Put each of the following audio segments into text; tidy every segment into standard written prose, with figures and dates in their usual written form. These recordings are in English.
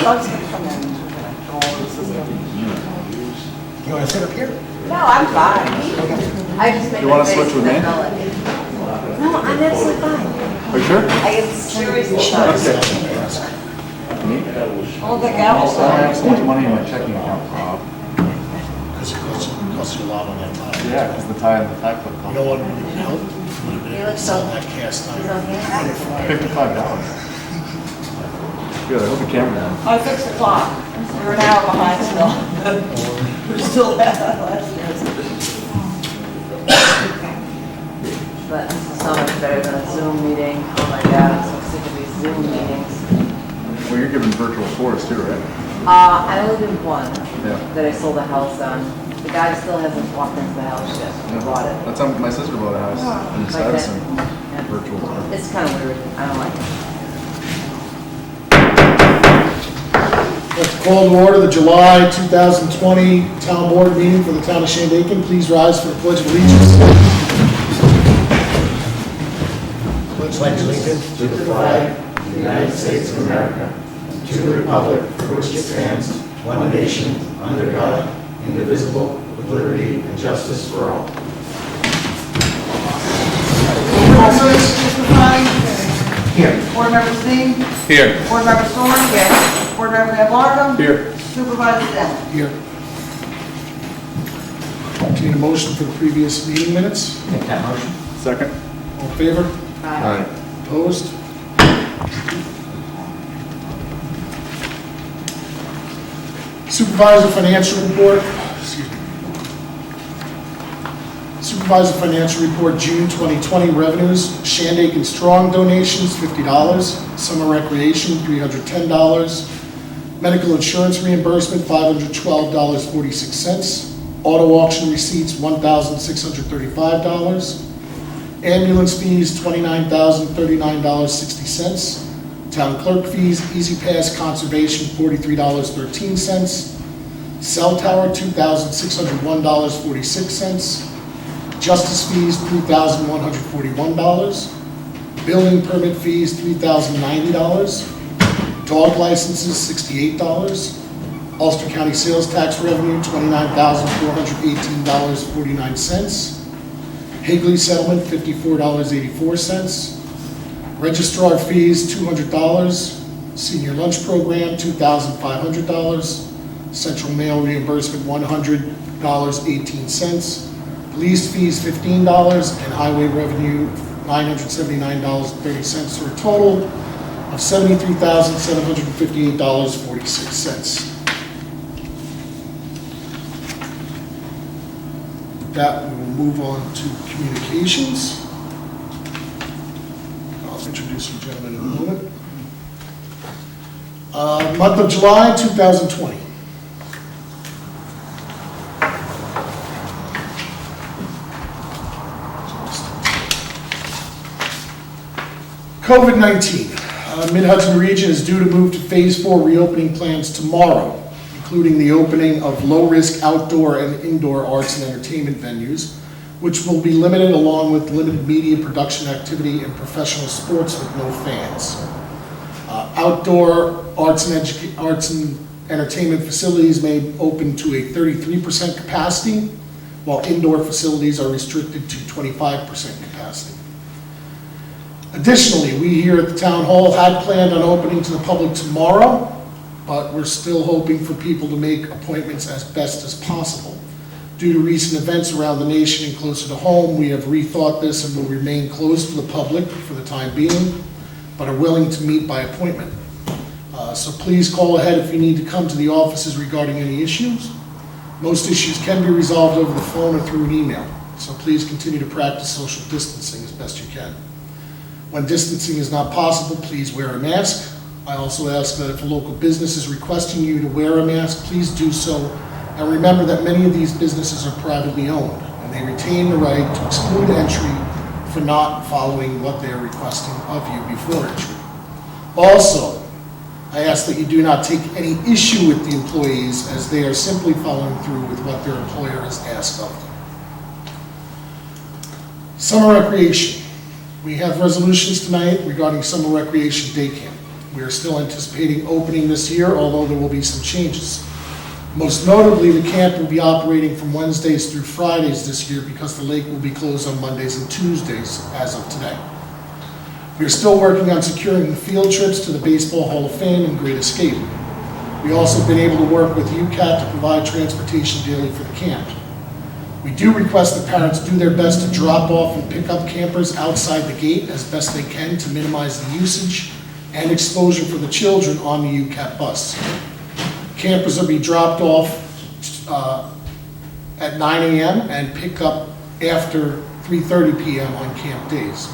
dogs can come in. You want to sit up here? No, I'm fine. I just make You want to switch with me? No, I'm absolutely fine. Are you sure? I am seriously fine. Okay. Hold the gavel. I have so much money in my checking account, Rob. Because it costs you a lot on that time. Yeah, because the tie and the tie clip You cost know what would have helped? Would have been You able look to so- sell that cast iron. $55. Good, I hope the camera down. I fixed the clock. We're an hour behind still. We're still last year's. But this is so much better than a Zoom meeting. Oh my God, I'm so sick of these Zoom meetings. Well, you're giving virtual tours too, right? I only did one Yeah. that I sold a house on. The guy still hasn't walked into the house yet. He bought it. That's how my sister bought a house in Like that. Shandaken. Yeah. Virtual tour. It's kind of weird. I don't like it. Let's call to order the July 2020 Town Board meeting for the Town of Shandaken. Please rise for the Pledge of Allegiance. Pledge allegiance to the flag of the United States of America, and to the republic for which it stands, one nation, under God, indivisible, with liberty and justice for all. Board members, Mr. Fine? Here. Board member Steen? Here. Board member Storm? Yes. Board member Van Blarkum? Here. Supervisor Dent? here. Entertain a motion for the previous meeting minutes. Make that motion. Second. All in favor? Aye. Opposed? Supervisor financial report. Excuse me. Supervisor financial report, June 2020 revenues. Shandaken Strong donations, $50. Summer recreation, $310. Medical insurance reimbursement, $512.46. Auto auction receipts, $1,635. Ambulance fees, $29,039.60. Town clerk fees, Easy Pass conservation, $43.13. Cell tower, $2,601.46. Justice fees, $3,141. Building permit fees, $3,090. Dog licenses, $68. Ulster County sales tax revenue, $29,418.49. Higley settlement, $54.84. Registrar fees, $200. Senior lunch program, $2,500. Central mail reimbursement, $100.18. Police fees, $15, and highway revenue, $979.30, for a total of $73,758.46. With that, we will move on to communications. I'll introduce you gentlemen in a moment. Month of July 2020. COVID-19. Mid-Hudson region is due to move to Phase 4 reopening plans tomorrow, including the opening of low-risk outdoor and indoor arts and entertainment venues, which will be limited along with limited media production activity and professional sports with no fans. Outdoor arts and entertainment facilities may open to a 33% capacity, while indoor facilities are restricted to 25% capacity. Additionally, we here at the Town Hall had planned on opening to the public tomorrow, but we're still hoping for people to make appointments as best as possible. Due to recent events around the nation and closer to home, we have rethought this and will remain closed to the public for the time being, but are willing to meet by appointment. So please call ahead if you need to come to the offices regarding any issues. Most issues can be resolved over the phone or through an email, so please continue to practice social distancing as best you can. When distancing is not possible, please wear a mask. I also ask that if a local business is requesting you to wear a mask, please do so. And remember that many of these businesses are privately owned, and they retain the right to exclude entry for not following what they are requesting of you before entry. Also, I ask that you do not take any issue with the employees, as they are simply following through with what their employer has asked of them. Summer recreation. We have resolutions tonight regarding summer recreation day camp. We are still anticipating opening this year, although there will be some changes. Most notably, the camp will be operating from Wednesdays through Fridays this year because the lake will be closed on Mondays and Tuesdays as of today. We are still working on securing the field trips to the Baseball Hall of Fame and Great Escape. We also have been able to work with UCAT to provide transportation daily for the camp. We do request that parents do their best to drop off and pick up campers outside the gate as best they can to minimize the usage and exposure for the children on the UCAT bus. Campers will be dropped off at 9 a.m. and picked up after 3:30 p.m. on camp days.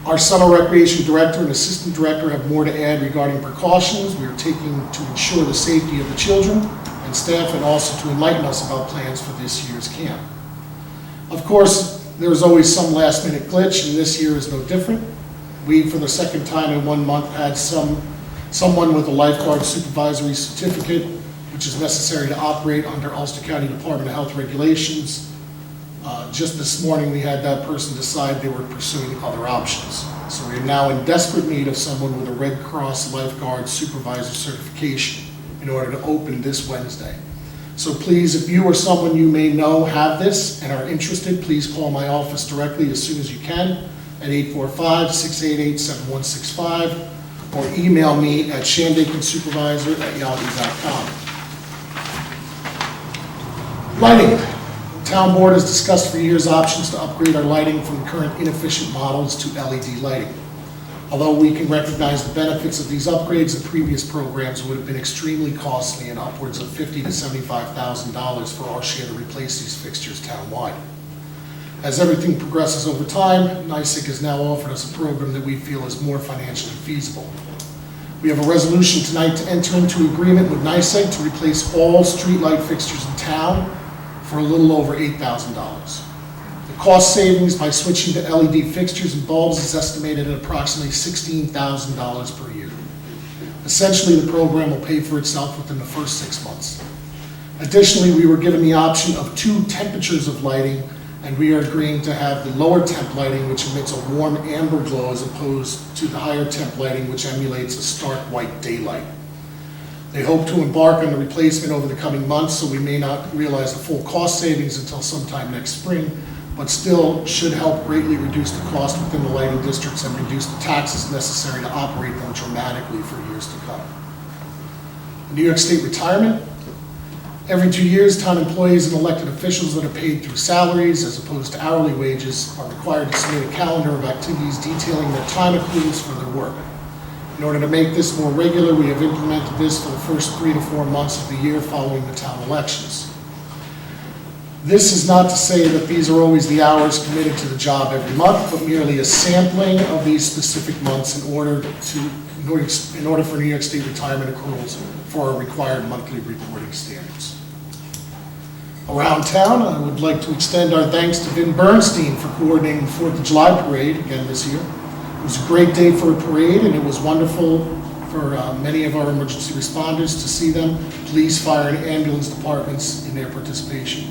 Our summer recreation director and assistant director have more to add regarding precautions we are taking to ensure the safety of the children and staff, and also to enlighten us about plans for this year's camp. Of course, there is always some last-minute glitch, and this year is no different. We, for the second time in 1 month, had someone with a lifeguard supervisory certificate, which is necessary to operate under Ulster County Department of Health regulations. Just this morning, we had that person decide they were pursuing other options. So we are now in desperate need of someone with a Red Cross lifeguard supervisor certification in order to open this Wednesday. So please, if you or someone you may know have this and are interested, please call my office directly as soon as you can at 845-688-7165 or email me at shandakensupervisor@yahoo.com. Lighting. The town board has discussed for years options to upgrade our lighting from current inefficient models to LED lighting. Although we can recognize the benefits of these upgrades, the previous programs would have been extremely costly and upwards of $50,000 to $75,000 for our share to replace these fixtures townwide. As everything progresses over time, NYSEG has now offered us a program that we feel is more financially feasible. We have a resolution tonight to enter into agreement with NYSEG to replace all streetlight fixtures in town for a little over $8,000. The cost savings by switching to LED fixtures and bulbs is estimated at approximately $16,000 per year. Essentially, the program will pay for itself within the first 6 months. Additionally, we were given the option of 2 temperatures of lighting, and we are agreeing to have the lower temp lighting, which emits a warm amber glow, as opposed to the higher temp lighting, which emulates a stark white daylight. They hope to embark on the replacement over the coming months, so we may not realize the full cost savings until sometime next spring, but still should help greatly reduce the cost within the lighting districts and reduce the taxes necessary to operate them dramatically for years to come. New York State retirement. Every 2 years, town employees and elected officials that are paid through salaries as opposed to hourly wages are required to submit a calendar of activities detailing their time accruals for their work. In order to make this more regular, we have implemented this for the first 3 to 4 months of the year following the town elections. This is not to say that these are always the hours committed to the job every month, but merely a sampling of these specific months in order for New York State retirement accruals for our required monthly reporting standards. Around town, I would like to extend our thanks to Vin Bernstein for coordinating the 4th of July parade again this year. It was a great day for a parade, and it was wonderful for many of our emergency responders to see them, police, fire, and ambulance departments in their participation.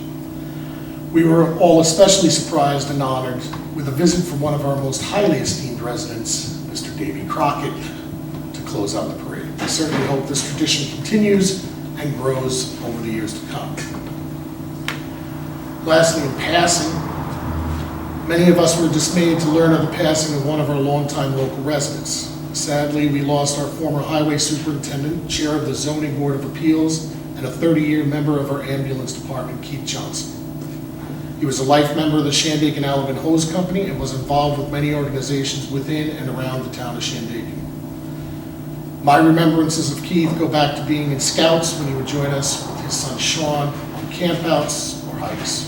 We were all especially surprised and honored with a visit from one of our most highly esteemed residents, Mr. Davy Crockett, to close out the parade. I certainly hope this tradition continues and grows over the years to come. Lastly, in passing, many of us were dismayed to learn of the passing of one of our longtime local residents. Sadly, we lost our former highway superintendent, chair of the Zoning Board of Appeals, and a 30-year member of our ambulance department, Keith Johnson. He was a life member of the Shandaken Alabin Hose Company and was involved with many organizations within and around the town of Shandaken. My remembrances of Keith go back to being in Scouts when he would join us with his son Sean on campouts or hikes.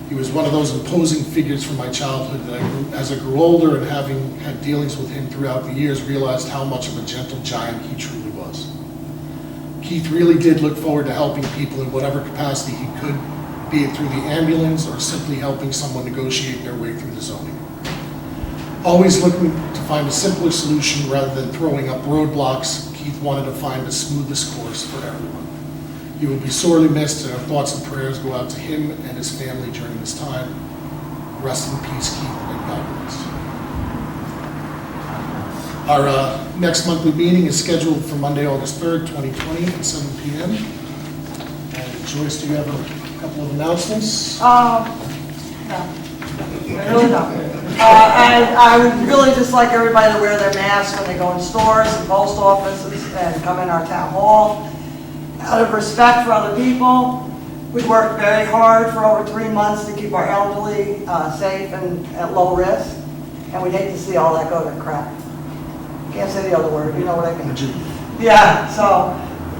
He was one of those imposing figures from my childhood that as I grew older and having had dealings with him throughout the years, realized how much of a gentle giant he truly was. Keith really did look forward to helping people in whatever capacity he could, be it through the ambulance or simply helping someone negotiate their way through the zoning. Always looking to find a simpler solution rather than throwing up roadblocks, Keith wanted to find the smoothest course for everyone. He will be sorely missed, and our thoughts and prayers go out to him and his family during this time. Rest in peace, Keith, and God bless. Our next monthly meeting is scheduled for Monday, August 3rd, 2020 at 7 p.m. And Joyce, do you have a couple of announcements? No. I really don't. And I would really just like everybody to wear their masks when they go in stores and post offices and come in our town hall. Out of respect for other people, we worked very hard for over 3 months to keep our elderly safe and at low risk. And we'd hate to see all that go to crap. Can't say the other word, you know what I mean? Yeah, so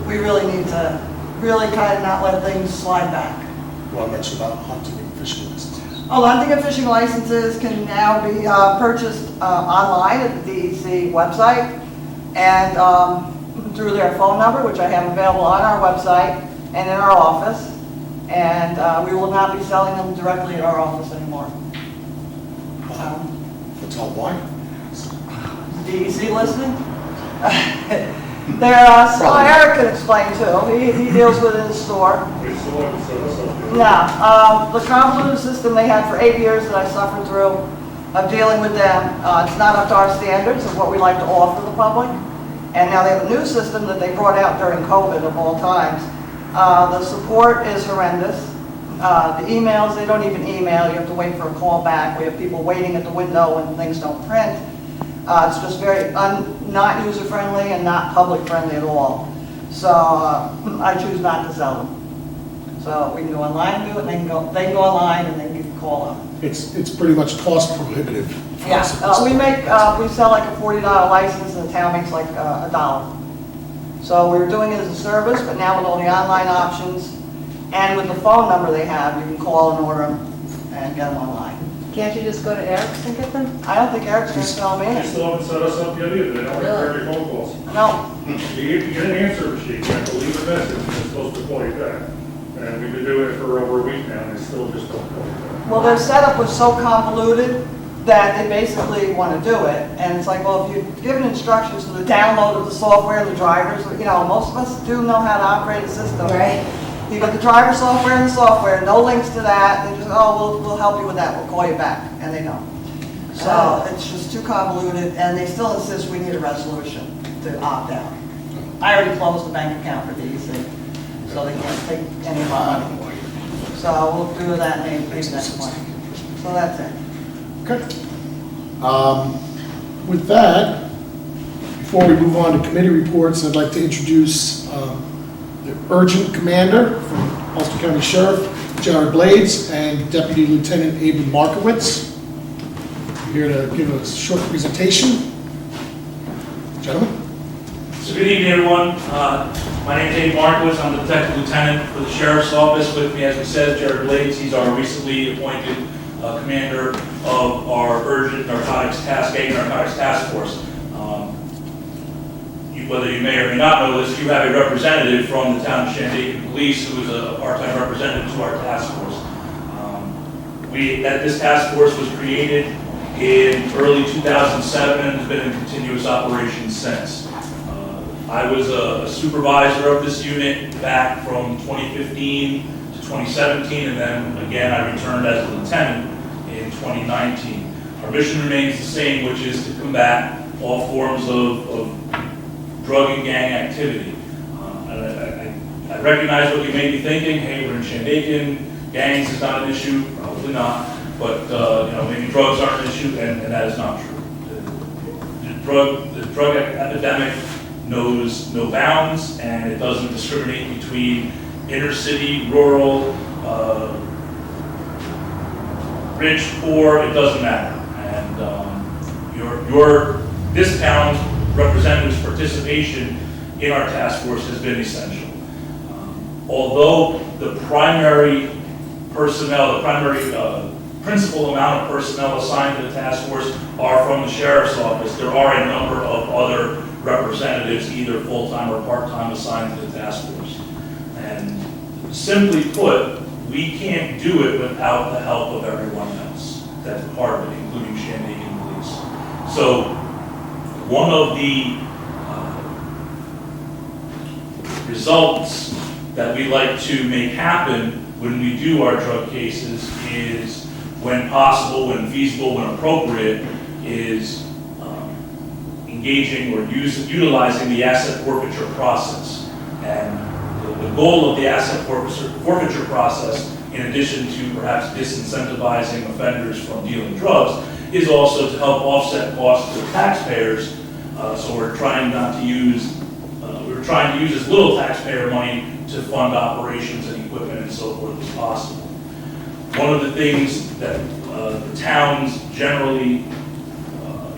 we really need to really kind of not let things slide back. You want to mention about hunting and fishing licenses? Oh, hunting and fishing licenses can now be purchased online at the DEC website and through their phone number, which I have available on our website and in our office. And we will not be selling them directly at our office anymore. Tell why? DEC listening? Eric can explain too. He deals with it in the store. No, the convoluted system they had for 8 years that I suffered through of dealing with them, it's not up to our standards of what we like to offer the public. And now they have a new system that they brought out during COVID of all times. The support is horrendous. The emails, they don't even email, you have to wait for a call back. We have people waiting at the window when things don't print. It's just very not user-friendly and not public-friendly at all. So I choose not to sell them. So we can go online and do it, and they can go online and they can call them. It's pretty much cost prohibitive. for us at Yeah, this we sell like a $40 license and the town makes like $1. So we were doing it as a service, but now with all the online options and with the phone number they have, you can call and order them and get them online. Can't you just go to Eric's and get them? I don't think Eric's going to sell them You in. still haven't set us up yet either, they don't return your phone calls. No, You get an answer machine, you have to leave a message, and it's supposed to call you back. And we've been doing it for over a week now, and they still just don't call you back. well, their setup was so convoluted that they basically want to do it. And it's like, well, if you've given instructions for the download of the software and the drivers, you know, most of us do know how to operate a system. Right. You got the driver software and the software, no links to that, they just, oh, we'll help you with that, we'll call you back, and they don't. So it's just too convoluted, and they still insist we need a resolution to opt out. I already closed the bank account for DEC, so they can't take any of our money. So we'll do that maybe next month. So that's it. Okay. With that, before we move on to committee reports, I'd like to introduce the Urgent Commander from Ulster County Sheriff, Jared Blades, and Deputy Lieutenant Aben Markowitz. Here to give a short presentation. Gentlemen. So good evening, everyone. My name is Abe Markowitz. I'm the Detective Lieutenant for the Sheriff's Office. With me, as we said, Jared Blades. He's our recently appointed commander of our Urgent Narcotics Task Force. Whether you may or may not know this, you have a representative from the town of Shandaken Police who is a part-time representative to our task force. This task force was created in early 2007 and has been in continuous operation since. I was a supervisor of this unit back from 2015 to 2017, and then again I returned as a lieutenant in 2019. Our mission remains the same, which is to combat all forms of drug and gang activity. I recognize what you may be thinking. Hey, we're in Shandaken, gangs is not an issue. Probably not. But maybe drugs aren't an issue, and that is not true. The drug epidemic knows no bounds, and it doesn't discriminate between inner city, rural, rich, poor. It doesn't matter. And this town's representatives' participation in our task force has been essential. Although the primary personnel, principal amount of personnel assigned to the task force are from the Sheriff's Office, there are a number of other representatives, either full-time or part-time, assigned to the task force. And simply put, we can't do it without the help of everyone else that's part of it, including Shandaken Police. So one of the results that we like to make happen when we do our drug cases is, when possible, when feasible, when appropriate, is engaging or utilizing the asset forfeiture process. And the goal of the asset forfeiture process, in addition to perhaps disincentivizing offenders from dealing drugs, is also to help offset costs to taxpayers. So we're trying to use as little taxpayer money to fund operations and equipment and so forth as possible. One of the things that the towns generally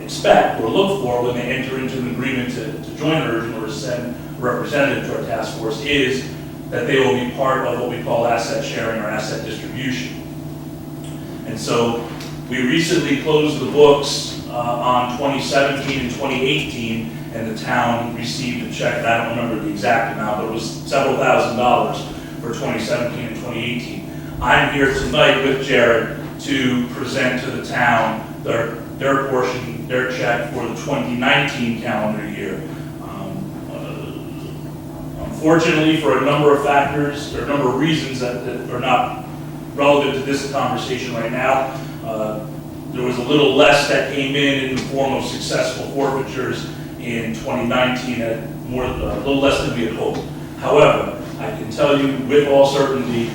expect or look for when they enter into an agreement to join Urgent or to send a representative to our task force is that they will be part of what we call asset sharing or asset distribution. And so we recently closed the books on 2017 and 2018, and the town received a check, and I don't remember the exact amount, but it was several $1,000s for 2017 and 2018. I'm here tonight with Jared to present to the town their portion, their check for the 2019 calendar year. Unfortunately, for a number of factors, or a number of reasons that are not relevant to this conversation right now, there was a little less that came in the form of successful forfeitures in 2019, a little less than we had hoped. However, I can tell you with all certainty,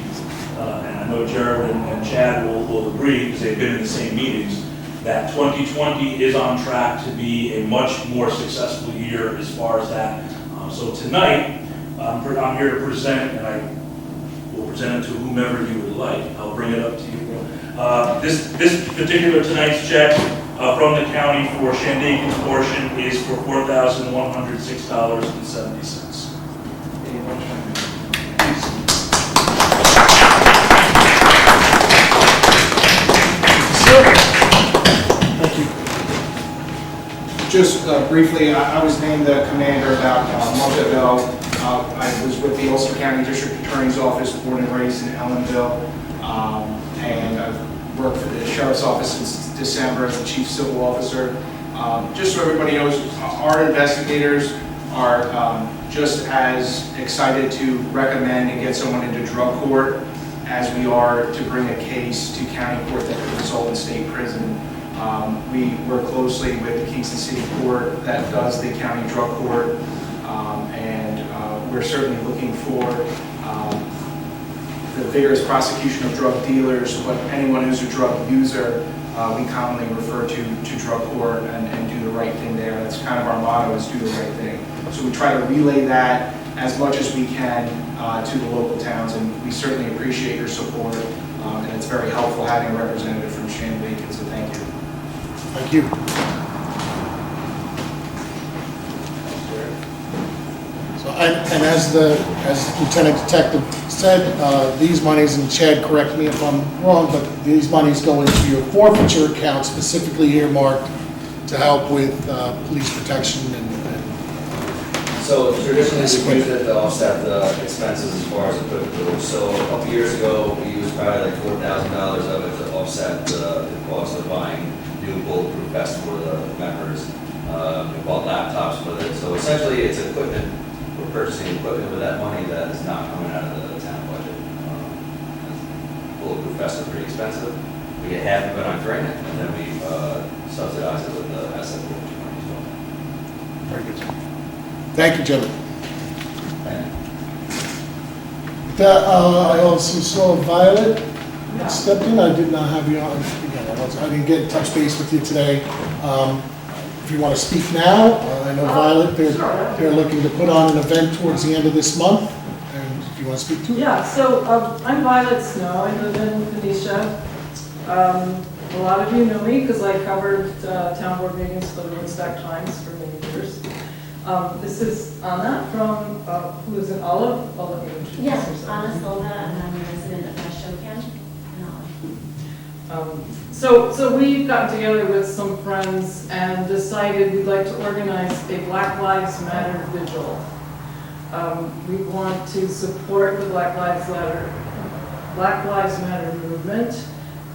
and I know Jared and Chad will agree because they've been in the same meetings, that 2020 is on track to be a much more successful year as far as that. So tonight, I'm here to present, and I will present it to whomever you would like. I'll bring it up to you. This particular tonight's check from the county for Shandaken's portion is for $4,106.70. Thank you. Just briefly, I was named the commander about a month ago. I was with the Ulster County District Attorney's Office, born and raised in Ellenville, and I've worked for the Sheriff's Office since December as the Chief Civil Officer. Just so everybody knows, our investigators are just as excited to recommend and get someone into drug court as we are to bring a case to county court that could result in state prison. We work closely with the Kingston City Court that does the county drug court, and we're certainly looking for the vigorous prosecution of drug dealers, but anyone who's a drug user, we commonly refer to drug court and do the right thing there. That's kind of our motto, is do the right thing. So we try to relay that as much as we can to the local towns, and we certainly appreciate your support, and it's very helpful having a representative from Shandaken, so thank you. Thank you. So, and as Lieutenant Detective said, these monies, and Chad, correct me if I'm wrong, but these monies go into your forfeiture account, specifically earmarked to help with police protection and So traditionally, we use it to offset the expenses as far as equipment goes. So a couple years ago, we used probably like $4,000 of it to offset the cost of buying new bulletproof vests for the members. We bought laptops with it. So essentially, it's equipment. We're purchasing equipment with that money that is not coming out of the town budget. Bulletproof vests are pretty expensive. We get half of it on training, and then we subsidize it with the asset forfeiture money as well. very good. Thank you, gentlemen. I also saw Violet stepped in. I did not have you on. Again, I didn't get in touch base with you today. If you want to speak now, I know Violet, they're looking to put on an event towards the end of this month. And if you want to speak to it. Yeah, so I'm Violet Snow. I live in Phoenicia. A lot of you know me because I covered town board meetings for the Woodstock Times for many years. This is Anna from, who is in Olive. I'll let you introduce Yes, yourself. Anna Silva, and I'm a resident of Shandaken in Olive. So we've gotten together with some friends and decided we'd like to organize a Black Lives Matter Vigil. We want to support the Black Lives Matter movement,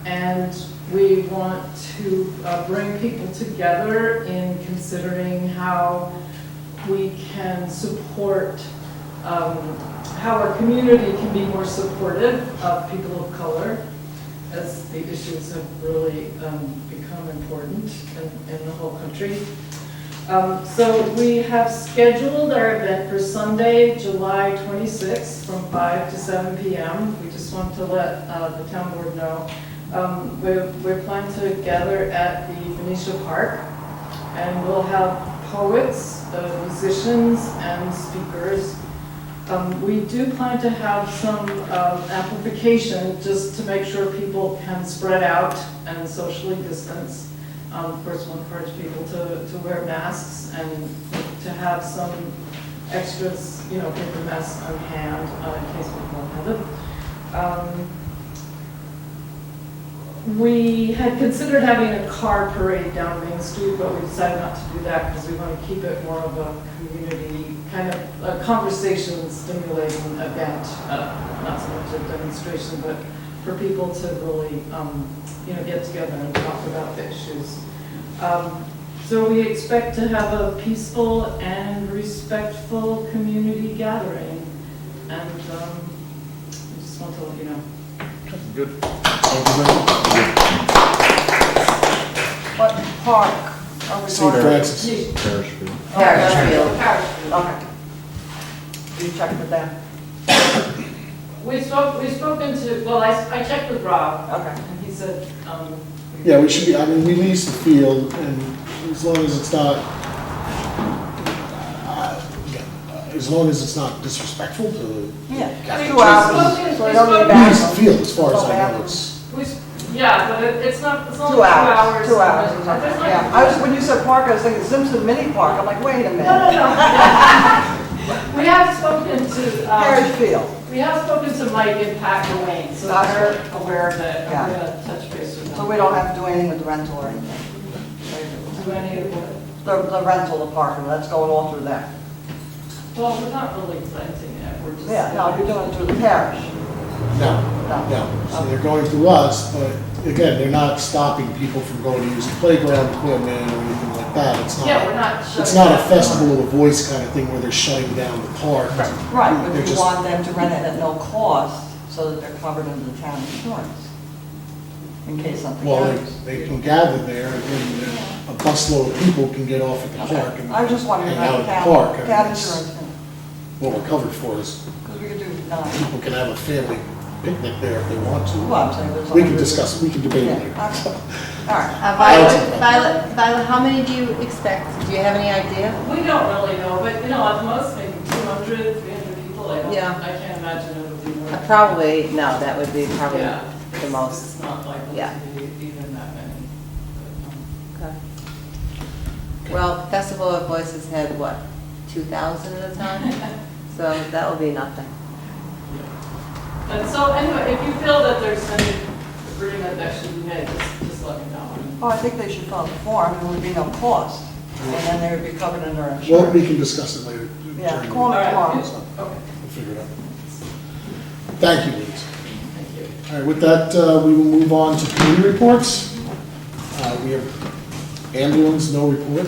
and we want to bring people together in considering how we can support, how our community can be more supportive of people of color, as the issues have really become important in the whole country. So we have scheduled our event for Sunday, July 26th from 5 to 7 p.m. We just want to let the town board know. We're planning to gather at the Venetia Park, and we'll have poets, musicians, and speakers. We do plan to have some amplification just to make sure people can spread out and socially distance. Of course, we'll encourage people to wear masks and to have some extras, paper masks on hand in case people don't have it. We had considered having a car parade down Main Street, but we decided not to do that because we want to keep it more of a community, kind of a conversation stimulating event, not so much a demonstration, but for people to really, get together and talk about the issues. So we expect to have a peaceful and respectful community gathering, and we just want to let you know. Good. Thank you very much. What park are we St. going? Francis. Parish Field. Parish Field. Okay. You checked with them? We've spoken to, well, I checked with Rob, Okay. and he said, Yeah, we should be, we lease the field, and as long as it's not, as long as it's not disrespectful to. Yeah, Catch 2 hours, spoken- so we we don't need spoken- We lease the back. field, as far as I know, Bathrooms. it's, yeah, but it's not, it's only 2 hours, 2 hours. 2 hours. There's not- Yeah, I was, when you said park, I was thinking Simpson Mini Park. I'm like, wait a minute. No. We have spoken to, Parish Field. we have spoken to Mike and Pat Gawain, so Gotcha. they're aware of it. Yeah. I'm gonna touch base with them. So we don't have to do anything with the rental or anything. Do any of it. The rental, the parking, that's going all through them. Well, we're not really renting it, we're just. Yeah, no, you're doing it through the parish. no. So they're going through us, but again, they're not stopping people from going to use the playground equipment or anything like that. It's Yeah, we're not, not shutting. it's not a down. festival of the voice kind of thing where they're shutting down the park. Right, but They're you just- want them to rent it at no cost so that they're covered under the town insurance in case something Well, happens. they can gather there, and a busload of people can get off at the park and I was just wondering hang out about at the park. I mean, town it's- insurance, What we're covered for is because we could do 9. people can have a family picnic there if they want to. Well, I'm saying there's We can other- discuss, we can debate Yeah, it later. okay. All right. Violet, how many do you expect? Do you have any idea? We don't really know, but at the most maybe 200, 300 people. Yeah. I can't imagine it would be more. Probably, no, that would be probably Yeah. the most. It's not likely Yeah. to be even that many. Okay. Well, Festival of Voices had, what, 2,000 at a time? So that will be nothing. And so anyway, if you feel that there's any agreement that should be made, just let me know. Oh, I think they should fill out the form, and there would be no cost, and then they would be covered under Well, insurance. we can discuss it later. Yeah, during the call me meeting. tomorrow. So, Okay, We'll figure it out. Thank you, Liz. thank you. All right, with that, we will move on to committee reports. We have ambulance, no report.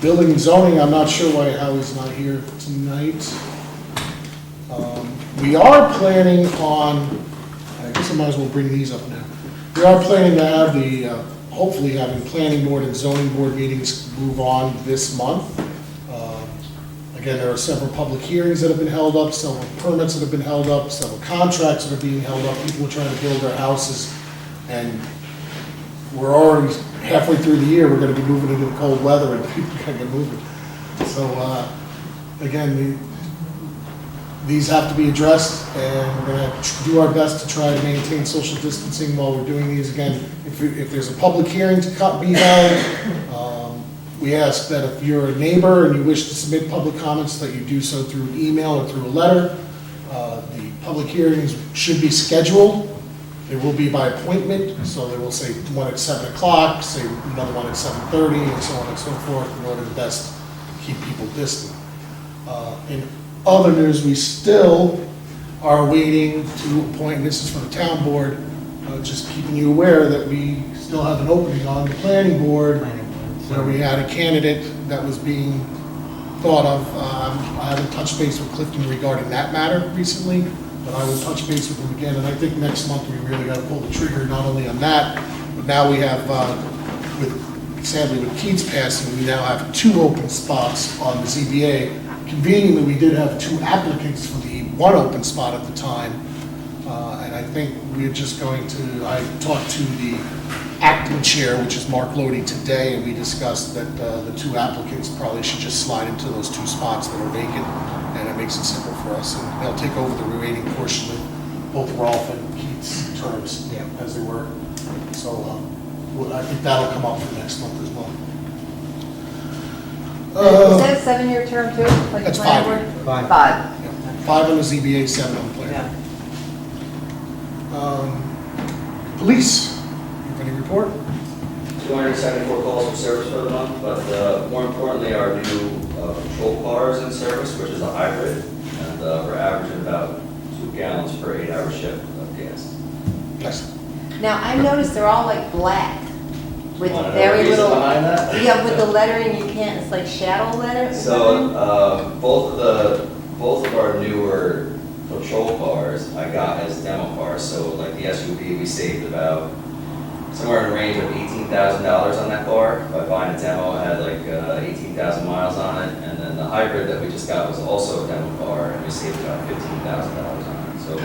Building and zoning, I'm not sure why Howie's not here tonight. We are planning on, I guess I might as well bring these up now. We are planning to have hopefully having planning board and zoning board meetings move on this month. Again, there are several public hearings that have been held up, several permits that have been held up, several contracts that are being held up. People are trying to build their houses, and we're already halfway through the year. We're going to be moving into the cold weather, and people are going to get moving. So, again, these have to be addressed, and we're going to do our best to try to maintain social distancing while we're doing these. Again, if there's a public hearing to be held, we ask that if you're a neighbor and you wish to submit public comments, that you do so through an email or through a letter. The public hearings should be scheduled. They will be by appointment, so they will say one at 7 o'clock, say another one at 7:30, and so on and so forth, in order to best keep people distant. In other news, we still are waiting to appoint, and this is from the town board, just keeping you aware that we still have an opening on the planning board, where we had a candidate that was being thought of. I haven't touched base with Clifton regarding that matter recently, but I will touch base with him again, and I think next month we really got to pull the trigger not only on that, but now we have, with sadly with Keats passing, we now have 2 open spots on the ZBA. Conveniently, we did have 2 applicants for the 1 open spot at the time. And I think we're just going to, I talked to the acting chair, which is Mark Lodi, today, and we discussed that the 2 applicants probably should just slide into those 2 spots that are vacant, and it makes it simple for us. And they'll take over the remaining portion of both Rolf and Keith's terms as they were. So I think that'll come up for next month as well. Is that a 7-year term too? Like That's the planning 5. board? 5. Yeah, 5 on the ZBA, 7 on the planning. Yeah. Police, you have any report? 274 calls for service for the month, but more importantly, our new patrol car is in service, which is a hybrid, and we're averaging about 2 gallons per 8-hour shift of gas. Yes. Now, I noticed they're all like black with Wanna know the very reason little. behind that? Yeah, with the lettering, you can't, it's like shadow letter. So, both of our newer patrol cars I got as demo cars. So like the SUV, we saved about somewhere in the range of $18,000 on that car by buying a demo. It had like 18,000 miles on it. And then the hybrid that we just got was also a demo car, and we saved about $15,000 on it. So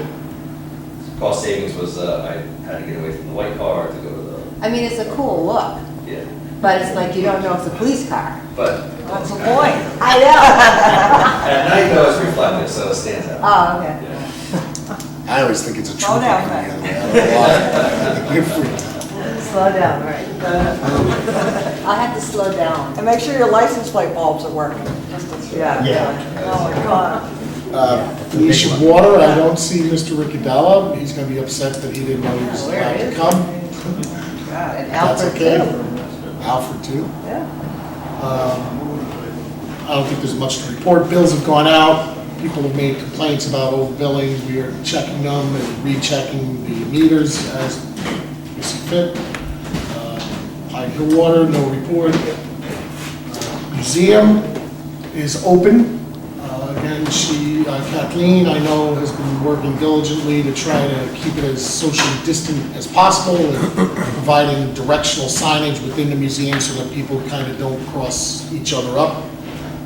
cost savings was I had to get away from the white car to go to the, I mean, it's a cool look, yeah. but it's like you don't know it's a police car. But That's the point. I know. at night though, it's reflective, so it stands out. Oh, okay. Yeah. I always think it's a Slow trooper down, coming man. the other way. I don't know why. You're free. Slow down, right. I'll have to slow down. And make sure your license plate bulbs are working. Yeah. Oh, my God. Felicia Water, I don't see Mr. Riccadella. He's going to be upset that he didn't know he was Where allowed to is come. God. And That's Alfred okay. too. Alfred, too. Yeah. I don't think there's much to report. Bills have gone out. People have made complaints about overbilling. We are checking them and rechecking the meters as we see fit. Pine Hill Water, no report. Museum is open. Again, Kathleen, I know, has been working diligently to try to keep it as socially distant as possible and providing directional signage within the museum so that people kind of don't cross each other up.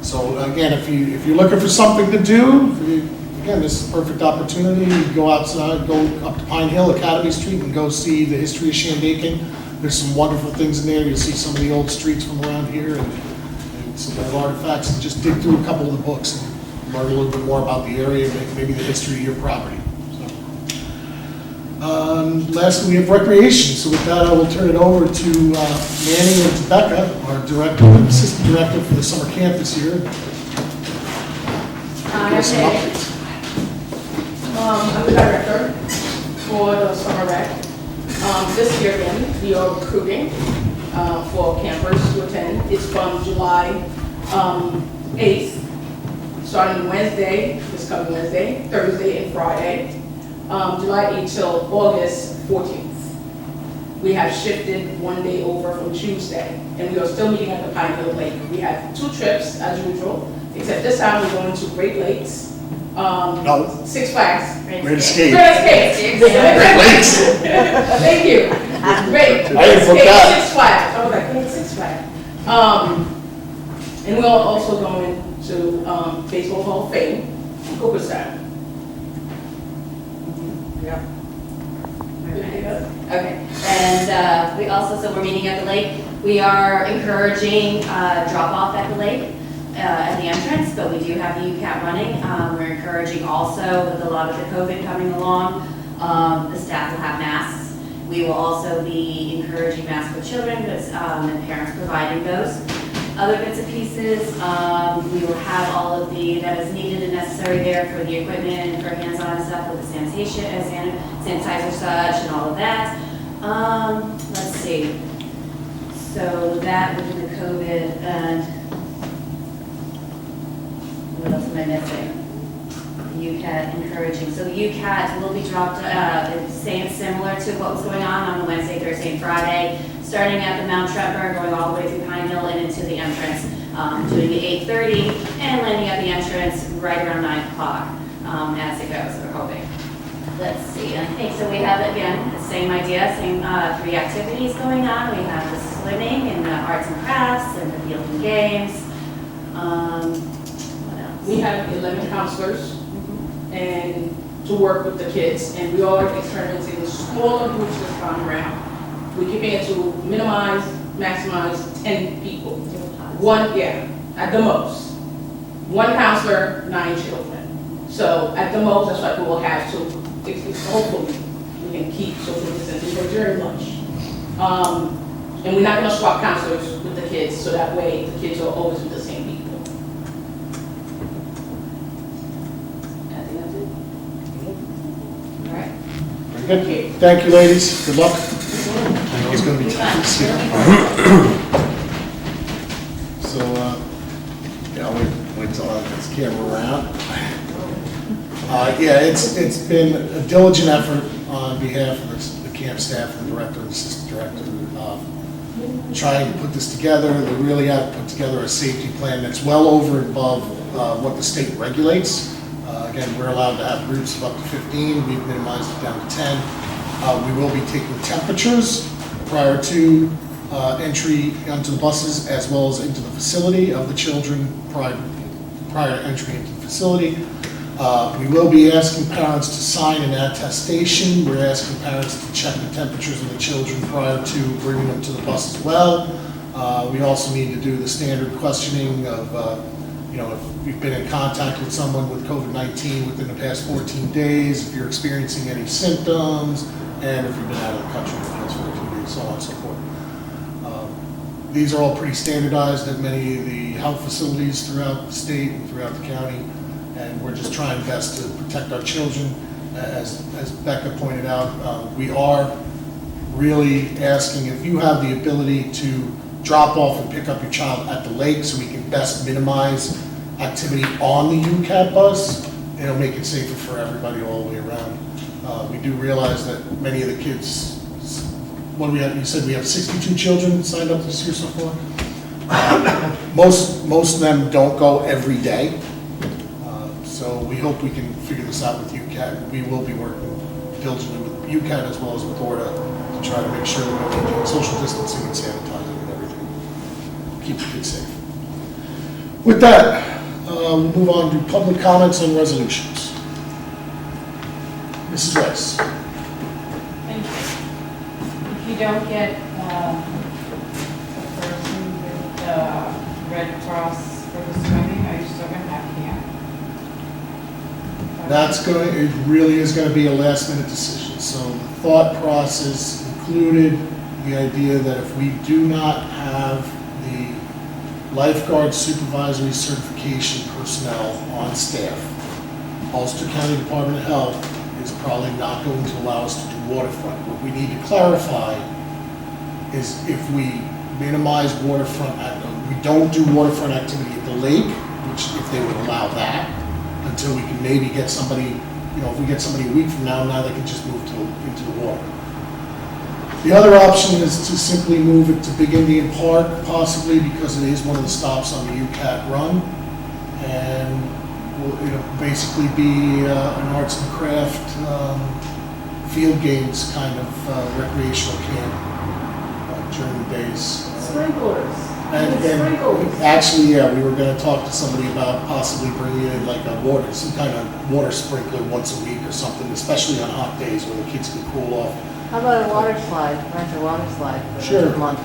So again, if you're looking for something to do, again, this is a perfect opportunity. You go outside, go up to Pine Hill, Academy Street, and go see the history of Shandaken. There's some wonderful things in there. You'll see some of the old streets from around here and some old artifacts, and just dig through a couple of the books and learn a little bit more about the area, maybe the history of your property. Lastly, we have recreation. So with that, I will turn it over to Manny and Becca, our director, assistant director for the summer camp this year. Give us some updates. I'm the director for the summer rec. This year again, we are recruiting for campers to attend. It's from July 8th, starting Wednesday, this coming Wednesday, Thursday, and Friday. July 8th till August 14th. We have shifted one day over from Tuesday, and we are still meeting at the Pine Hill Lake. We have 2 trips as usual, except this time we're going to Great Lakes. No. Six Flags. Great Escape. Great Escape. Great Lakes. Thank you. Great. I didn't book that. Six Flags. I was like, hey, Six Flags. And we're also going to Baseball Hall of Fame, Cooperstown. Yeah. Okay, and we also, so we're meeting at the lake. We are encouraging drop-off at the lake at the entrance, but we do have the UCAT running. We're encouraging also, with a lot of the COVID coming along, the staff will have masks. We will also be encouraging masks for children, and parents providing those. Other bits and pieces, we will have all of that is needed and necessary there for the equipment and for hands-on stuff with the sanitation, sanitizer such and all of that. Let's see. So that within the COVID, and what else am I missing? UCAT encouraging. So the UCAT will be dropped, similar to what was going on the Wednesday, Thursday, and Friday, starting at the Mount Trevor, going all the way through Pine Hill and into the entrance, doing the 8:30 and landing at the entrance right around 9 o'clock as it goes, we're hoping. Let's see, I think, so we have, again, the same idea, same 3 activities going on. We have the swimming and the arts and crafts and the field and games. What else? We have 11 counselors and to work with the kids, and we are experimenting with smaller groups this time around. We're keeping it to minimize, maximize 10 people. One, yeah, at the most. 1 counselor, 9 children. So at the most, that's what we will have to, hopefully, we can keep social distancing for during lunch. And we're not gonna swap counselors with the kids, so that way the kids are always with the same people. I think that's it. All right. Very good. Thank you, ladies. Good luck. I know it's going to be tough this year. So, yeah, I'll wait till I get this camera around. Yeah, it's been a diligent effort on behalf of the camp staff, the director, and assistant director, trying to put this together. They really have put together a safety plan that's well over and above what the state regulates. Again, we're allowed to have groups of up to 15. We've minimized it down to 10. We will be taking temperatures prior to entry onto the buses, as well as into the facility of the children prior to entry into the facility. We will be asking parents to sign an attestation. We're asking parents to check the temperatures of the children prior to bringing them to the bus as well. We also need to do the standard questioning of, if we've been in contact with someone with COVID-19 within the past 14 days, if you're experiencing any symptoms, and if you've been out of the country for the past 14 days, so on and so forth. These are all pretty standardized at many of the health facilities throughout the state and throughout the county, and we're just trying best to protect our children. As Becca pointed out, we are really asking if you have the ability to drop off and pick up your child at the lake so we can best minimize activity on the UCAT bus, it'll make it safer for everybody all the way around. We do realize that many of the kids, what do we have? You said we have 62 children signed up this year so far. Most of them don't go every day. So we hope we can figure this out with UCAT. We will be working diligently with UCAT as well as with ORDA to try to make sure that we're maintaining social distancing and sanitizing and everything. Keep the kids safe. With that, we'll move on to public comments on resolutions. Mrs. Rice. Thank you. If you don't get the person with the Red Cross for the swimming, are you still going to have camp? It really is going to be a last minute decision. So the thought process included the idea that if we do not have the lifeguard supervisory certification personnel on staff, Ulster County Department of Health is probably not going to allow us to do waterfront. What we need to clarify is if we minimize waterfront, we don't do waterfront activity at the lake, which if they would allow that, until we can maybe get somebody, if we get somebody a week from now they can just move into the water. The other option is to simply move it to Big Indian Park, possibly because it is one of the stops on the UCAT run, and it'll basically be an arts and craft field games kind of recreational camp during the days. Sprinklers. And actually, yeah, we were going to talk to somebody about possibly bringing in like some kind of water sprinkler once a week or something, especially on hot days when the kids can cool off. How about a water slide, rent a water slide for Sure. a month?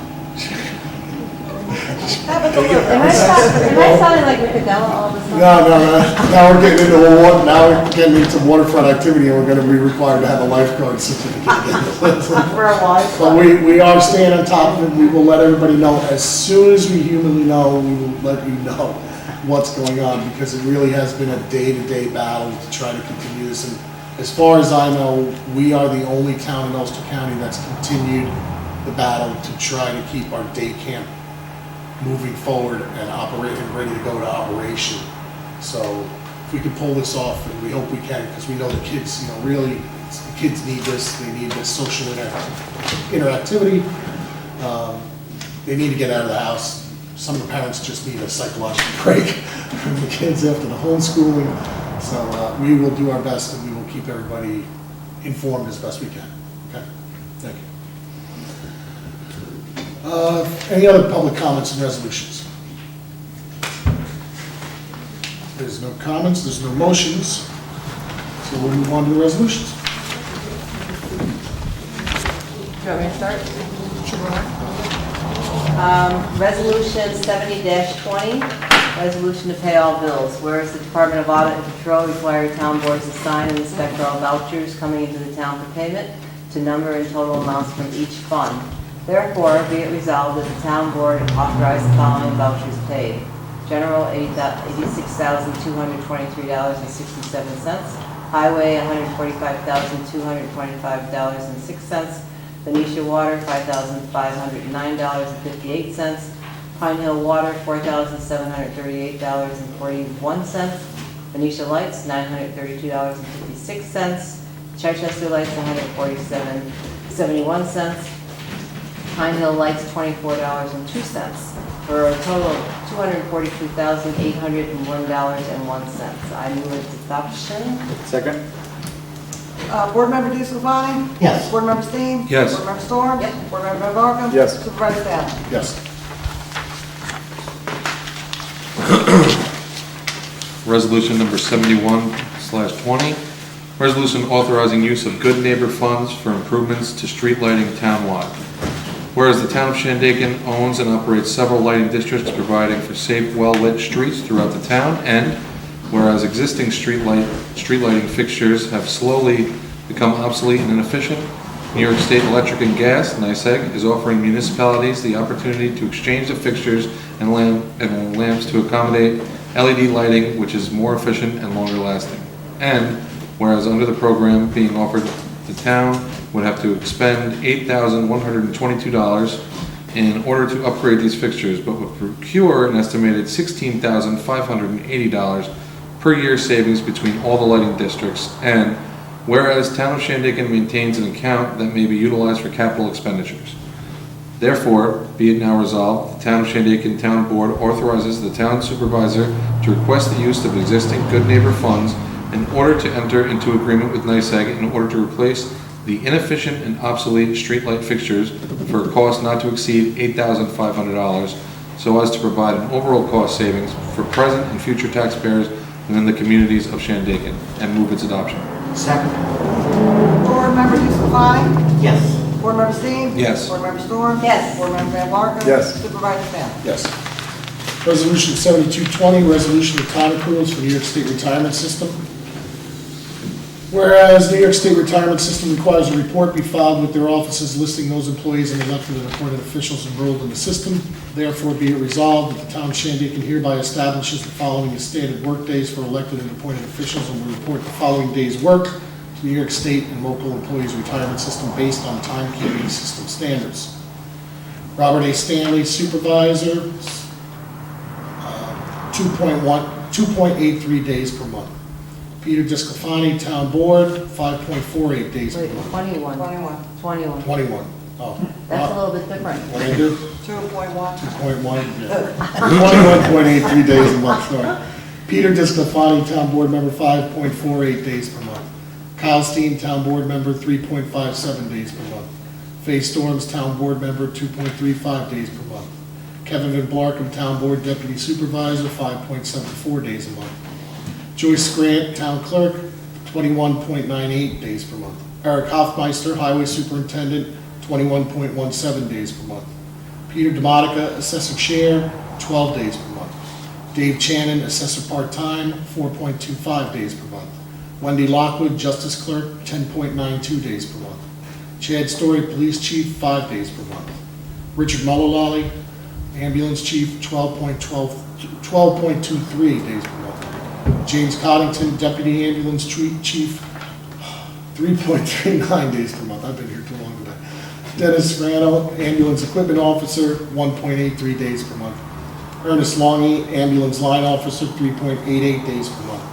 Have it delivered. Am I sounding like Ricadella all of a sudden? No. Now we're getting into now we're getting into waterfront activity, and we're going to be required to have a lifeguard certificate again. For a life. But we are staying on top of it. We will let everybody know as soon as we humanly know. We will let you know what's going on, because it really has been a day-to-day battle to try to continue this. And as far as I know, we are the only town in Ulster County that's continued the battle to try to keep our day camp moving forward and operating, ready to go to operation. So if we can pull this off, and we hope we can, because we know the kids, really, the kids need this. They need this social interactivity. They need to get out of the house. Some of the parents just need a psychological break from the kids after the homeschooling. So we will do our best, and we will keep everybody informed as best we can. Okay, thank you. Any other public comments and resolutions? There's no comments, there's no motions, so we'll move on to the resolutions. Do you want me to start? Resolution 70-20, resolution to pay all bills. Whereas the Department of Audit and Control require town boards to sign and inspect all vouchers coming into the town for payment to number and total amounts from each fund. Therefore, be it resolved that the town board authorize the following vouchers paid. General, $86,223.67. Highway, $145,225.06. Venetia Water, $5,509.58. Pine Hill Water, $4,738.41. Venetia Lights, $932.56. Chichester Lights, $147.71. Pine Hill Lights, $24.02, for a total of $242,801.01. I move its adoption. Second? Board Member DeSclafani? Yes. Board Member Steen? Yes. Board Member Storm? Yes. Board Member Van Barcom? Yes. Supervisor Dowd? Yes. Resolution number 71/20, resolution authorizing use of good neighbor funds for improvements to street lighting townwide. Whereas the town of Shandaken owns and operates several lighting districts providing for safe, well-lit streets throughout the town, and whereas existing street lighting fixtures have slowly become obsolete and inefficient, New York State Electric and Gas, NYSEG, is offering municipalities the opportunity to exchange the fixtures and lamps to accommodate LED lighting, which is more efficient and longer lasting. And whereas under the program being offered, the town would have to expend $8,122 in order to upgrade these fixtures, but would procure an estimated $16,580 per year savings between all the lighting districts. And whereas Town of Shandaken maintains an account that may be utilized for capital expenditures. Therefore, be it now resolved, the Town of Shandaken Town Board authorizes the town supervisor to request the use of existing good neighbor funds in order to enter into agreement with NYSEG in order to replace the inefficient and obsolete streetlight fixtures for a cost not to exceed $8,500, so as to provide an overall cost savings for present and future taxpayers within the communities of Shandaken, and move its adoption. Second. Board Member DeSclafani? Yes. Board Member Steen? Yes. Board Member Storm? Yes. Board Member Van Barcom? Yes. Supervisor Dowd? Yes. Resolution 7220, resolution of time accruals for New York State Retirement System. Whereas New York State Retirement System requires a report be filed with their offices listing those employees and elected and appointed officials enrolled in the system. Therefore, be it resolved that the town of Shandaken hereby establishes the following as standard work days for elected and appointed officials and will report the following day's work to the New York State and local employees retirement system based on timekeeping system standards. Robert A. Stanley, supervisor, 2.83 days per month. Peter DeSclafani, town board, 5.48 days per Wait, month. 21. 21. 21. Oh. That's a little bit different. What did I do? 2.1. 2.1, yeah. 21.83 days a month, sorry. Peter DeSclafani, town board member, 5.48 days per month. Kyle Steen, town board member, 3.57 days per month. Faye Storms, town board member, 2.35 days per month. Kevin Van Blarkum, town board deputy supervisor, 5.74 days a month. Joyce Grant, town clerk, 21.98 days per month. Eric Hoffmeister, highway superintendent, 21.17 days per month. Peter Demotica, assessor chair, 12 days per month. Dave Channon, assessor part-time, 4.25 days per month. Wendy Lockwood, justice clerk, 10.92 days per month. Chad Story, police chief, 5 days per month. Richard Mullally, ambulance chief, 12.23 days per month. James Coddington, deputy ambulance chief, 3.39 days per month. I've been here too long today. Dennis Rano, ambulance equipment officer, 1.83 days per month. Ernest Longy, ambulance line officer, 3.88 days per month.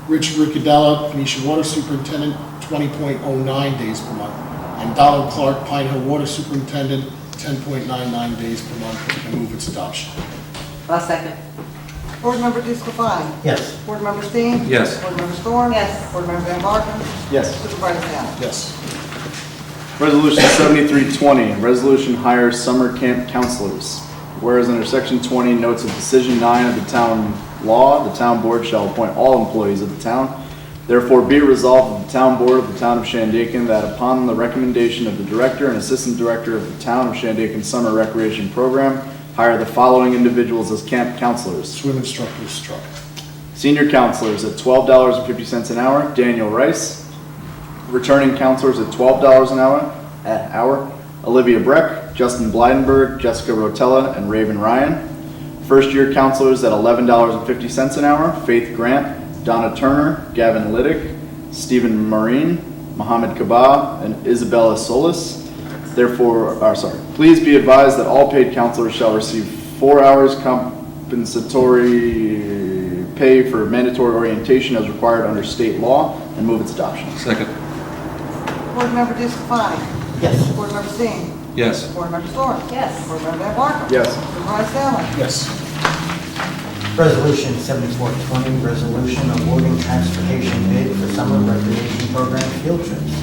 Richard Riccadella, Venetia water superintendent, 20.09 days per month. And Donald Clark, Pine Hill water superintendent, 10.99 days per month. I move its adoption. I'll second. Board Member DeSclafani? Yes. Board Member Steen? Yes. Board Member Storm? Yes. Board Member Van Barken? Yes. Supervisor Allen? Yes. Resolution 7320, resolution hires summer camp counselors. Whereas under section 20 notes of decision 9 of the town law, the town board shall appoint all employees of the town. Therefore be it resolved that the town board of the town of Shandaken that upon the recommendation of the director and assistant director of the town of Shandaken summer recreation program, hire the following individuals as camp counselors. Swim instructor struck. Senior counselors at $12.50 an hour, Daniel Rice. Returning counselors at $12 an hour, Olivia Breck, Justin Blydenberg, Jessica Rotella, and Raven Ryan. First year counselors at $11.50 an hour, Faith Grant, Donna Turner, Gavin Liddick, Stephen Marine, Mohammed Kabah, and Isabella Solis. Please be advised that all paid counselors shall receive 4 hours compensatory pay for mandatory orientation as required under state law, and move its adoption. Second. Board Member DeSclafani? Yes. Board Member Steen? Yes. Board Member Storm? Yes. Board Member Van Barken? Yes. Supervisor Allen? Yes. Resolution 7420, resolution awarding transportation bid for summer recreation program field trips.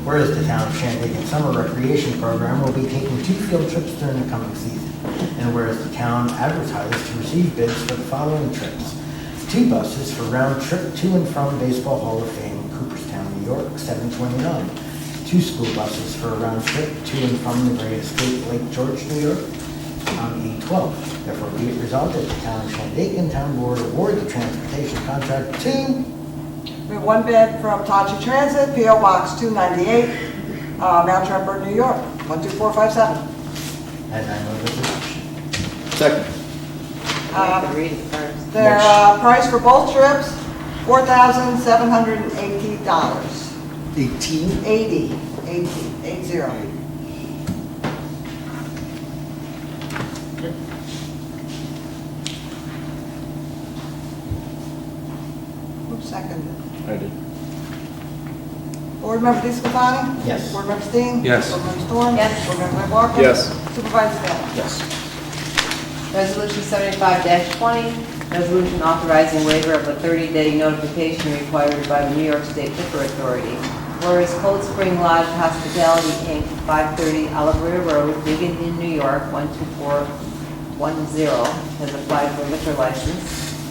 Whereas the town of Shandaken summer recreation program will be taking 2 field trips during the coming season. And whereas the town advertised to receive bids for the following trips. 2 buses for round trip to and from Baseball Hall of Fame, Cooperstown, New York, 729. 2 school buses for a round trip to and from the Great Escape, Lake George, New York, on 8/12. Therefore be it resolved that the town of Shandaken Town Board award the transportation contract to. We have 1 bid from Tachi Transit, P.O. Box 298, Mount Tremper, New York, 12457. And I move its adoption. Second. I have to read it first. Their price for both trips, $4,780. 18. 80. Who seconded? I did. Board Member DeSclafani? Yes. Board Member Steen? Yes. Board Member Storm? Yes. Board Member Van Barken? Yes. Supervisor Allen? Yes. Resolution 75-20, resolution authorizing waiver of a 30-day notification required by the New York State Liquor Authority. Whereas Cold Spring Lodge Hospitality, Inc., 530 Alabria Road, Big Indian, New York, 12410, has applied for a liquor license.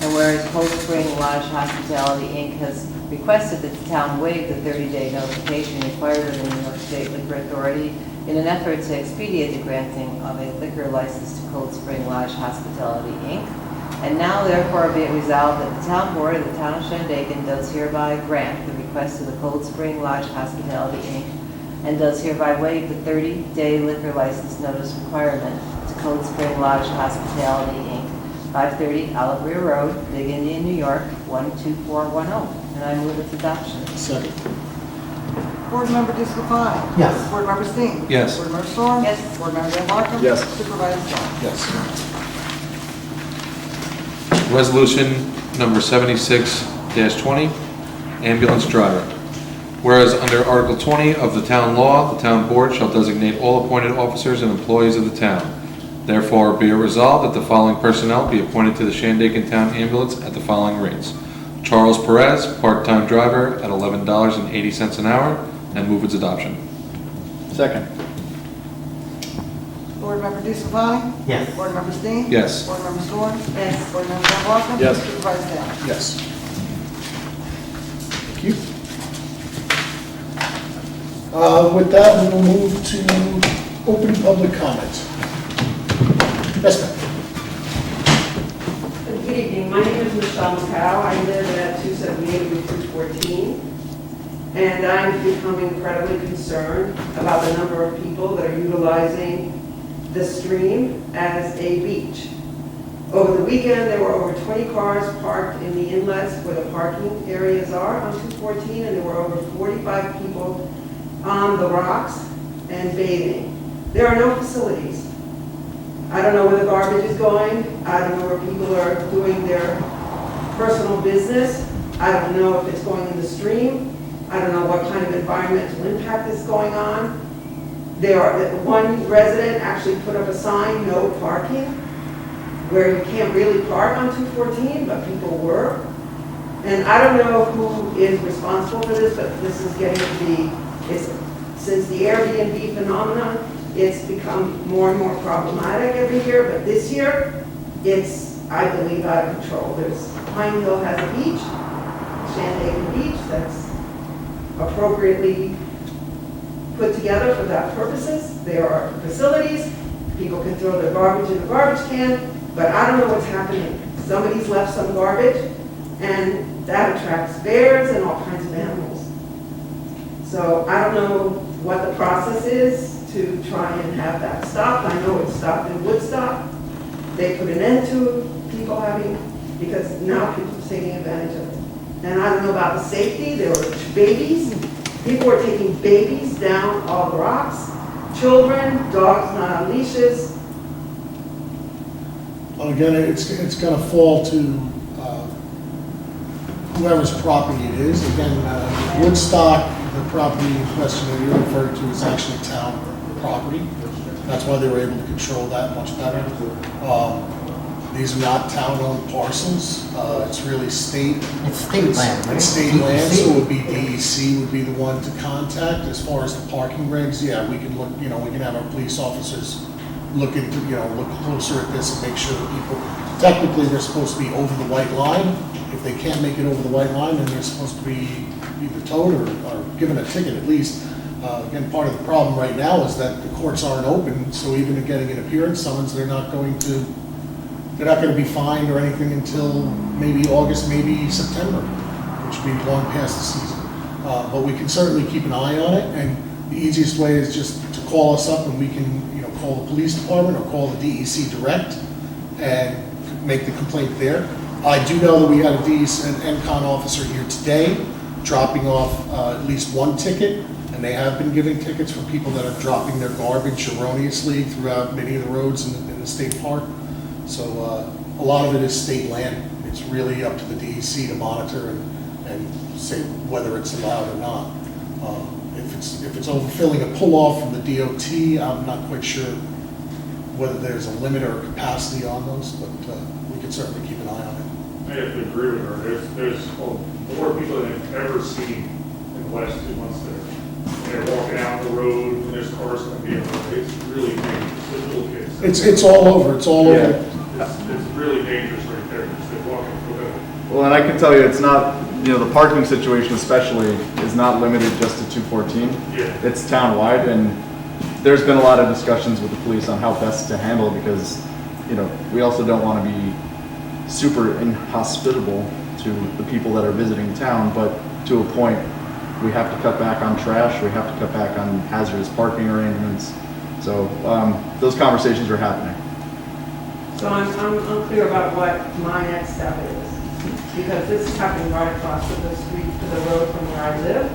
And whereas Cold Spring Lodge Hospitality, Inc. has requested that the town waive the 30-day notification required of the New York State Liquor Authority in an effort to expedite the granting of a liquor license to Cold Spring Lodge Hospitality, Inc. And now therefore be it resolved that the town board of the town of Shandaken does hereby grant the request of the Cold Spring Lodge Hospitality, Inc. and does hereby waive the 30-day liquor license notice requirement to Cold Spring Lodge Hospitality, Inc., 530 Alabria Road, Big Indian, New York, 12410. And I move its adoption. Second. Board Member DeSclafani? Yes. Board Member Steen? Yes. Board Member Storm? Yes. Board Member Van Barken? Yes. Supervisor Allen? Yes. Resolution number 76-20, ambulance driver. Whereas under Article 20 of the town law, the town board shall designate all appointed officers and employees of the town. Therefore, be it resolved that the following personnel be appointed to the Shandaken Town Ambulance at the following rates. Charles Perez, part-time driver at $11.80 an hour, and move its adoption. Second. Board Member DeSclafani? Yes. Board Member Steen? Yes. Board Member Storm? Yes. Board Member Van Barken? Yes. Supervisor Allen? Yes. Thank you. With that, we will move to open public comment. Yes, ma'am. Good evening, my name is Michelle Macau. I live at 278 Route 14, and I'm becoming incredibly concerned about the number of people that are utilizing the stream as a beach. Over the weekend, there were over 20 cars parked in the inlets where the parking areas are on 214, and there were over 45 people on the rocks and bathing. There are no facilities. I don't know where the garbage is going. I don't know where people are doing their personal business. I don't know if it's going in the stream. I don't know what kind of environmental impact is going on. One resident actually put up a sign, no parking. where you can't really park on 214, but people were. And I don't know who is responsible for this, but this is getting to be, since the Airbnb phenomenon, it's become more and more problematic every year, but this year, it's, I believe, out of control. Pine Hill has a beach, Shandaken Beach, that's appropriately put together for that purposes. There are facilities, people can throw their garbage in the garbage can, but I don't know what's happening. Somebody's left some garbage, and that attracts bears and all kinds of animals. So I don't know what the process is to try and have that stopped. I know it's stopped in Woodstock. They put an end to people having, because now people are taking advantage of it. And I don't know about the safety. There were babies. People were taking babies down all the rocks. Children, dogs not on leashes. Well, again, it's going to fall to whoever's property it is. Again, Woodstock, the property in question that you're referring to is actually town property. That's why they were able to control that much better. These are not town-owned parcels. It's really state. It's state land, right? It's state land, so it would be DEC would be the one to contact. As far as the parking regs, yeah, we can look, we can have our police officers look into, look closer at this and make sure that people, technically they're supposed to be over the white line. If they can't make it over the white line, then they're supposed to be either towed or given a ticket at least. Again, part of the problem right now is that the courts aren't open, so even getting an appearance summons, they're not going to be fined or anything until maybe August, maybe September, which would be long past the season. But we can certainly keep an eye on it, and the easiest way is just to call us up and we can, call the police department or call the DEC direct and make the complaint there. I do know that we had a DEC and NCON officer here today dropping off at least one ticket, and they have been giving tickets for people that are dropping their garbage erroneously throughout many of the roads in the state park. So a lot of it is state land. It's really up to the DEC to monitor and say whether it's allowed or not. If it's overfilling a pull-off from the DOT, I'm not quite sure whether there's a limit or a capacity on those, but we can certainly keep an eye on it. I have to agree with her. There's more people than I've ever seen in the last 2 months there. They're walking out the road and there's cars going to be everywhere. It's really dangerous. There's little kids. It's all over. It's all over. It's really dangerous right there. They're walking through it. Well, and I can tell you, it's not, the parking situation especially is not limited just to 214. Yeah. It's townwide, and there's been a lot of discussions with the police on how best to handle it because, we also don't want to be super inhospitable to the people that are visiting town, but to a point, we have to cut back on trash, we have to cut back on hazardous parking arrangements. So those conversations are happening. So I'm unclear about what my next step is, because this is happening right across the street to the road from where I live,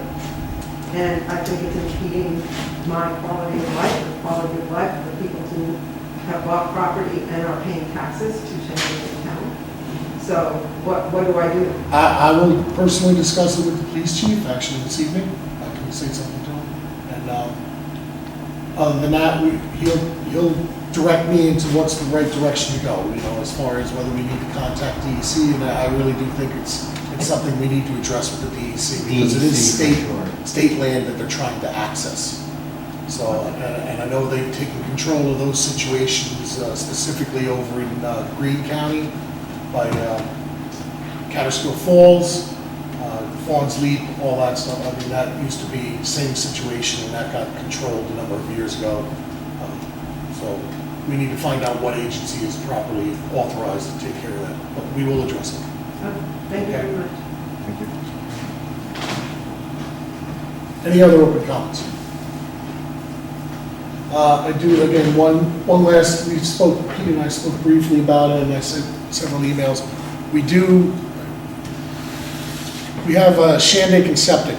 and I think it's impeding my quality of life, the quality of life of the people who have bought property and are paying taxes to Shandaken County. So what do I do? I will personally discuss it with the police chief, actually, this evening. I can say something to him. And other than that, he'll direct me into what's the right direction to go, as far as whether we need to contact DEC. And I really do think it's something we need to address with the DEC, because it is state land that they're trying to access. So, and I know they've taken control of those situations, specifically over in Greene County, by Catterskill Falls, Fawn's Leap, all that stuff. I mean, that used to be the same situation, and that got controlled a number of years ago. So we need to find out what agency is properly authorized to take care of that, but we will address it. Thank you very much. Thank you. Any other open comments? I do, again, one last, Pete and I spoke briefly about it, and I sent several emails. We have a Shandaken Septic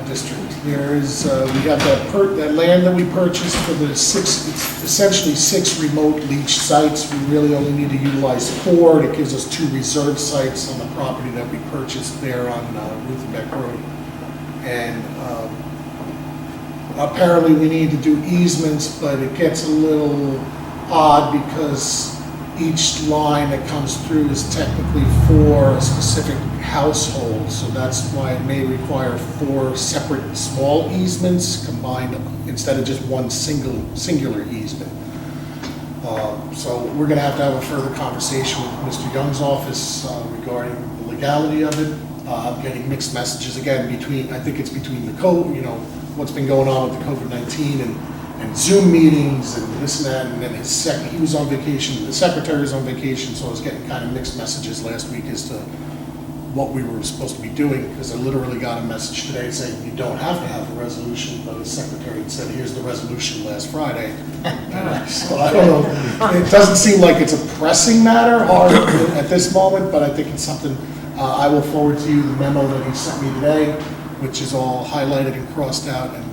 District. There is, we have that land that we purchased for the it's essentially 6 remote leach sites. We really only need to utilize 4. It gives us 2 reserve sites on the property that we purchased there on Ruthenbeck Road. And apparently we need to do easements, but it gets a little odd because each line that comes through is technically for a specific household, so that's why it may require 4 separate small easements combined instead of just one singular easement. So we're gonna have a further conversation with Mr. Young's office regarding the legality of it. I'm getting mixed messages again between, I think it's between the what's been going on with the COVID-19 and Zoom meetings and this and that, and then he was on vacation, the secretary was on vacation, so I was getting kind of mixed messages last week as to what we were supposed to be doing, because I literally got a message today saying you don't have to have a resolution, but the secretary had said, here's the resolution last Friday. So I don't know, it doesn't seem like it's a pressing matter hard at this moment, but I think it's something, I will forward to you the memo that he sent me today, which is all highlighted and crossed out and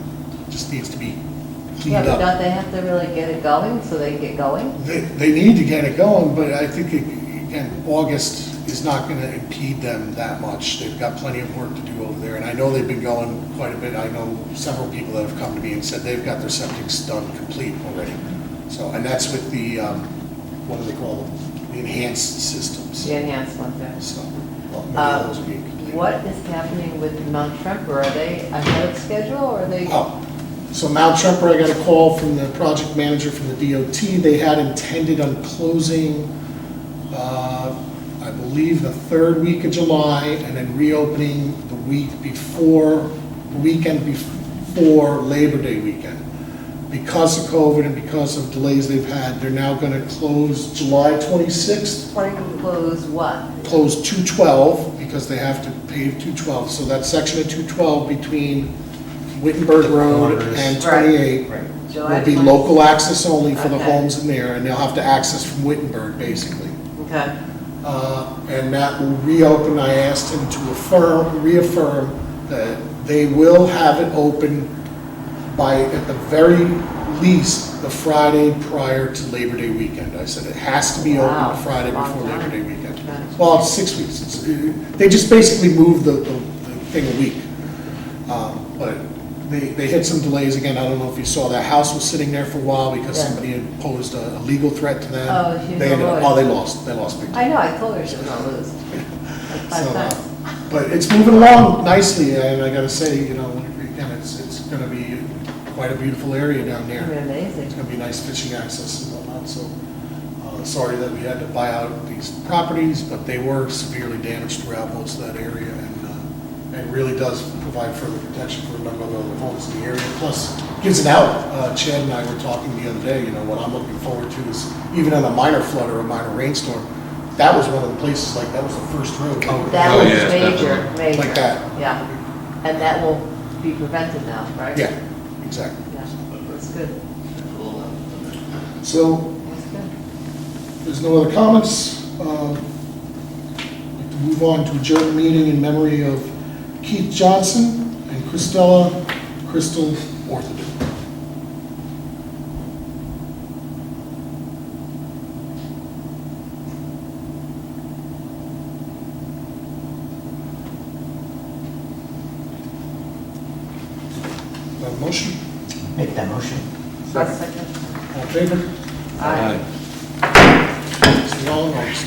just needs to be Yeah, cleaned but up. don't they have to really get it going so they get going? They need to get it going, but I think, again, August is not going to impede them that much. They've got plenty of work to do over there, and I know they've been going quite a bit. I know several people that have come to me and said they've got their septics done complete already. So, and that's with the, what do they call them? The enhanced systems. The enhanced one there. So, well, many of those are being completed. What is happening with Mount Tremper? Are they ahead of schedule or are they? Oh, so Mount Tremper, I got a call from the project manager from the DOT. They had intended on closing, I believe, the 3rd week of July and then reopening the weekend before Labor Day weekend. Because of COVID and because of delays they've had, they're now going to close July 26th. Close what? Close 212 because they have to pave 212. So that section of 212 between Wittenberg Road and 28 July will be 26th. local access only for the Okay. homes in there, and they'll have to access from Wittenberg, basically. Okay. And that will reopen. I asked him to reaffirm that they will have it open by, at the very least, the Friday prior to Labor Day weekend. I said it has to be open Wow, the Friday long before time. Labor Day weekend. Okay. Well, it's 6 weeks. They just basically moved the thing a week. But they hit some delays again. I don't know if you saw, that house was sitting there for a while because Yeah. somebody had posed a legal threat to them. Oh, she They ended up, lost. they lost big time. I know, I told her she was gonna lose. Like 5 So, times. but it's moving along nicely, and I gotta say, again, it's gonna be quite a beautiful area down there. It's gonna be amazing. It's gonna be nice fishing access and whatnot, so, sorry that we had to buy out these properties, but they were severely damaged throughout most of that area, and really does provide further protection for a number of other homes in the area, plus gives it out. Chad and I were talking the other day, what I'm looking forward to is, even on a minor flood or a minor rainstorm, that was one of the places, like, that was the first road. That Oh, was yeah, major, major. Like that. Yeah. And that will be prevented now, right? Yeah, exactly. Yeah, that's good. So, That's good. there's no other comments. I'd like to move on to adjourn the meeting in memory of Keith Johnson and Crystal Orthodon. Motion? Make that motion. I'll second. All in favor? Aye. Mr. Nolan, August.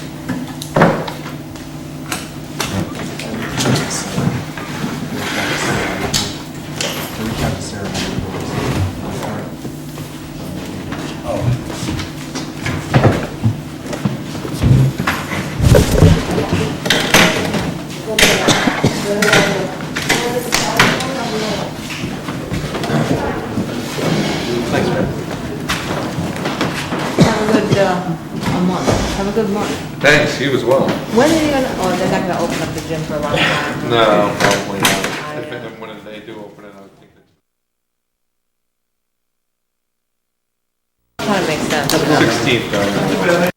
Have a good, a month. Have a good month. Thanks, you as well. When are you gonna, oh, they're not gonna open up the gym for a long time. No, probably not. If and when they do open it, I would think that. Kind of makes sense. 16th, though.